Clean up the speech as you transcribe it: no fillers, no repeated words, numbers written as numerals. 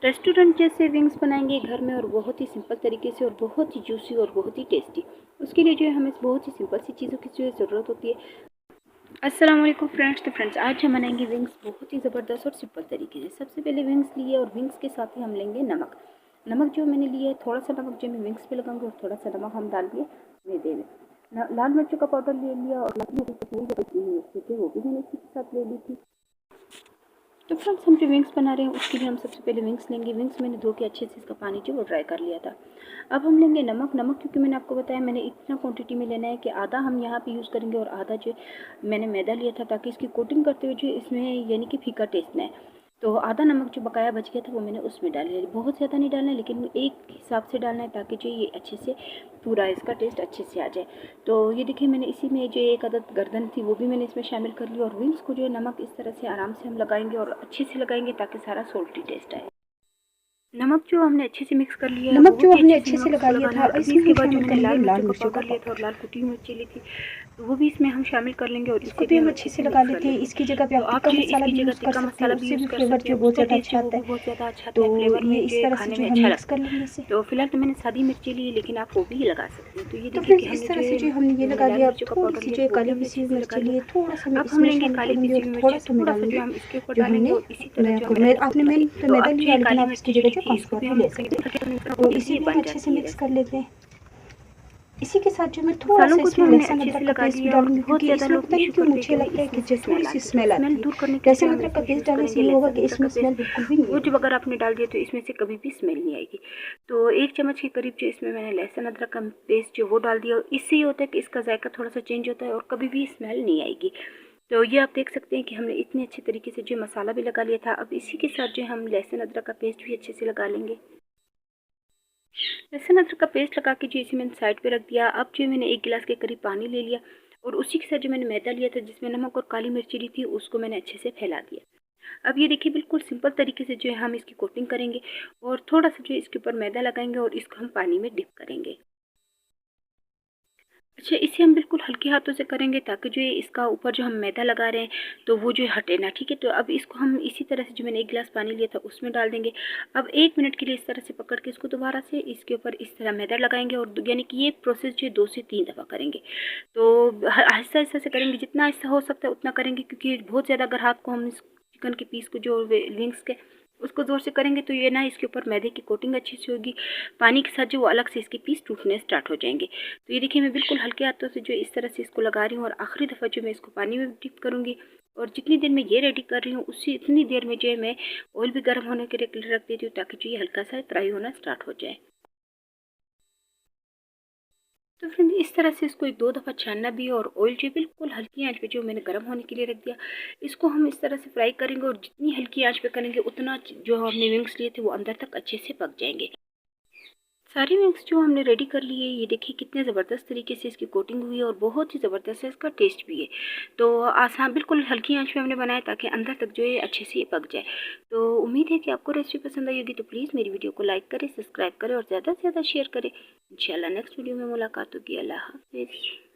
Restaurant जैसे wings बनाएंगे घर में और बहुत ही सिंपल तरीके से और बहुत ही जूसी और बहुत ही टेस्टी। उसके लिए जो है हमें बहुत ही सिंपल सी चीज़ों की जो है ज़रूरत होती है। अस्सलाम वालेकुम फ्रेंड्स। तो फ्रेंड्स आज हम बनाएंगे विंग्स बहुत ही ज़बरदस्त और सिंपल तरीके से। सबसे पहले विंग्स लिए और विंग्स के साथ ही हम लेंगे नमक। नमक जो मैंने लिया है थोड़ा सा नमक जो मैं विंग्स पे लगाऊंगी और थोड़ा सा नमक हम डाल दिए मैदे में। लाल मिर्चों का पाउडर ले लिया और लाल मिर्च थे वो भी मैंने इसी के साथ ले ली थी। तो फ्रेंड्स हम जो विंग्स बना रहे हैं उसके लिए हम सबसे पहले विंग्स लेंगे। विंग्स मैंने धो के अच्छे से इसका पानी जो वो ड्राई कर लिया था। अब हम लेंगे नमक। नमक क्योंकि मैंने आपको बताया मैंने इतना क्वांटिटी में लेना है कि आधा हम यहाँ पे यूज़ करेंगे और आधा जो मैंने मैदा लिया था ताकि इसकी कोटिंग करते हुए जो इसमें यानी कि फीका टेस्ट ना है। तो आधा नमक जो बकाया बच गया था वो मैंने उसमें डाल लिया। बहुत ज़्यादा नहीं डालना है लेकिन एक हिसाब से डालना है ताकि जो ये अच्छे से पूरा इसका टेस्ट अच्छे से आ जाए। तो ये देखिए मैंने इसी में जो एक अदद गर्दन थी वो भी मैंने इसमें शामिल कर ली और विंग्स को जो है नमक इस तरह से आराम से हम लगाएंगे और अच्छे से लगाएंगे ताकि सारा सोल्टी टेस्ट आए। नमक जो हमने अच्छे से मिक्स कर लिया है, नमक जो बहुत ही हमने अच्छे अच्छे से से नमक लगा को लिया लगाना था। है। अब अभी इसमें इसके हम बाद जो शामिल मैंने करेंगे लाल लाल मिर्चों का मिर्चों का पाउडर लिया था पाउडर। और लाल कुटी हुई मिर्ची ली थी तो वो भी इसमें हम शामिल कर लेंगे और इसको इसे भी भी हम हम अच्छे अच्छे से से लगा मिक्स कर लेते हैं। लेंगे। इसकी जगह पे तो आप आप टिक्का जो मसाला इसकी भी जगह यूज़ कर टिक्का सकते हैं, मसाला भी उससे भी यूज़ कर फ्लेवर सकते जो हैं, बहुत उसका ज़्यादा टेस्ट अच्छा जो आता वो है। बहुत ज़्यादा अच्छा आता तो है, फ्लेवर ये में इस जो तरह से खाने जो में हम अच्छा मिक्स लगता कर है। लेंगे इसे। तो फिलहाल तो मैंने सादी मिर्ची ली है लेकिन आप वो भी लगा सकते हैं। तो ये तो देखिए कि फ्रेंड्स इस हमने तरह जो से जो हमने ये मैंने लगा लाल लिया। अब मिर्चों का थोड़ी पाउडर सी लिया जो था ये वो भी काली हमने पिसी अच्छे हुई से लगा मिर्ची लिया। लिए, थोड़ा सा मैं अब हम इसमें लेंगे शामिल काली करूँगी पिसी और हुई थोड़ा मिर्ची, सा मैं थोड़ा सा जो डालूँगी हम इसके ऊपर जो डालेंगे हमने और इसी तरह जो हमें आपने रखना है। मैंने तो तो मैदा आप लिया, जो लेकिन ये आप इसकी काली जगह जो मिर्ची जो कॉर्नफ्लोर थी भी हम ले इसको सकते हैं। तो जैसे इसी ये को हम बन अच्छे से जाती है मिक्स कर रेसिपी। लेते हैं। इसी के साथ जो मैं थोड़ा मसालों सा को जो इसमें हमने लहसुन अच्छे से अदरक का लगा पेस्ट भी लिया और डालूंगी, बहुत क्योंकि ज़्यादा इसमें लोग पता नहीं इशू क्यों करते हैं मुझे कि भाई लगता है कि इसमें से जो थोड़ी स्मेल सी आती है। तो स्मेल स्मेल आती है। दूर करने के लिए जो लहसुन हम अदरक का इसमें पेस्ट यूज़ डालने से करेंगे ये होगा लहसुन कि अदरक का इसमें स्मेल पेस्ट। बिल्कुल भी नहीं वो आएगी। जब अगर आपने डाल दिया तो इसमें से कभी भी स्मेल नहीं आएगी। तो 1 चम्मच के करीब जो इसमें मैंने लहसुन अदरक का पेस्ट जो वो डाल दिया और इससे ये होता है कि इसका जायका थोड़ा सा चेंज होता है और कभी भी स्मेल नहीं आएगी। तो ये आप देख सकते हैं कि हमने इतने अच्छे तरीके से जो मसाला भी लगा लिया था। अब इसी के साथ जो हम लहसुन अदरक का पेस्ट भी अच्छे से लगा लेंगे। लहसुन अदरक का पेस्ट लगा के जो इसे मैंने साइड पे रख दिया। अब जो मैंने 1 गिलास के करीब पानी ले लिया और उसी के साथ जो मैंने मैदा लिया था जिसमें नमक और काली मिर्ची ली थी उसको मैंने अच्छे से फैला दिया। अब ये देखिए बिल्कुल सिंपल तरीके से जो है हम इसकी कोटिंग करेंगे और थोड़ा सा जो है इसके ऊपर मैदा लगाएंगे और इसको हम पानी में डिप करेंगे। अच्छा, इसे हम बिल्कुल हल्के हाथों से करेंगे ताकि जो है इसका ऊपर जो हम मैदा लगा रहे हैं तो वो जो है हटे ना। ठीक है, तो अब इसको हम इसी तरह से जो मैंने 1 गिलास पानी लिया था उसमें डाल देंगे। अब 1 मिनट के लिए इस तरह से पकड़ के इसको दोबारा से इसके ऊपर इस तरह मैदा लगाएंगे और यानी कि ये प्रोसेस जो है 2 से 3 दफ़ा करेंगे। तो आहिस्ता आहिस्ता से करेंगे, जितना आहिस्ता हो सकता है उतना करेंगे क्योंकि बहुत ज़्यादा अगर हाथ को हम इस चिकन के पीस को जो विंग्स के उसको ज़ोर से करेंगे तो ये ना इसके ऊपर मैदे की कोटिंग अच्छी से होगी। पानी के साथ जो वो अलग से इसके पीस टूटने स्टार्ट हो जाएंगे। तो ये देखिए मैं बिल्कुल हल्के हाथों से जो इस तरह से इसको लगा रही हूँ और आखिरी दफ़ा जो मैं इसको पानी में डिप करूँगी और जितनी देर में ये रेडी कर रही हूँ उसी इतनी देर में जो है मैं ऑयल भी गर्म होने के लिए रख देती हूँ ताकि जो ये हल्का सा फ्राई होना स्टार्ट हो जाए। तो फ्रेंड इस तरह से इसको 1-2 दफ़ा छानना भी है और ऑयल जो बिल्कुल हल्की आंच पे जो मैंने गर्म होने के लिए रख दिया इसको हम इस तरह से फ्राई करेंगे और जितनी हल्की आंच पे करेंगे उतना जो हमने विंग्स लिए थे वो अंदर तक अच्छे से पक जाएंगे। सारी विंग्स जो हमने रेडी कर ली है, ये देखिए कितने ज़बरदस्त तरीके से इसकी कोटिंग हुई है और बहुत ही ज़बरदस्त है इसका टेस्ट भी है। तो आसान बिल्कुल हल्की आंच में हमने बनाया ताकि अंदर तक जो है अच्छे से ये पक जाए। तो उम्मीद है कि आपको रेसिपी पसंद आई होगी। तो प्लीज़ मेरी वीडियो को लाइक करें, सब्सक्राइब करें और ज़्यादा से ज़्यादा शेयर करें। इंशाल्लाह नेक्स्ट वीडियो में मुलाकात होगी। अल्लाह हाफ़िज़।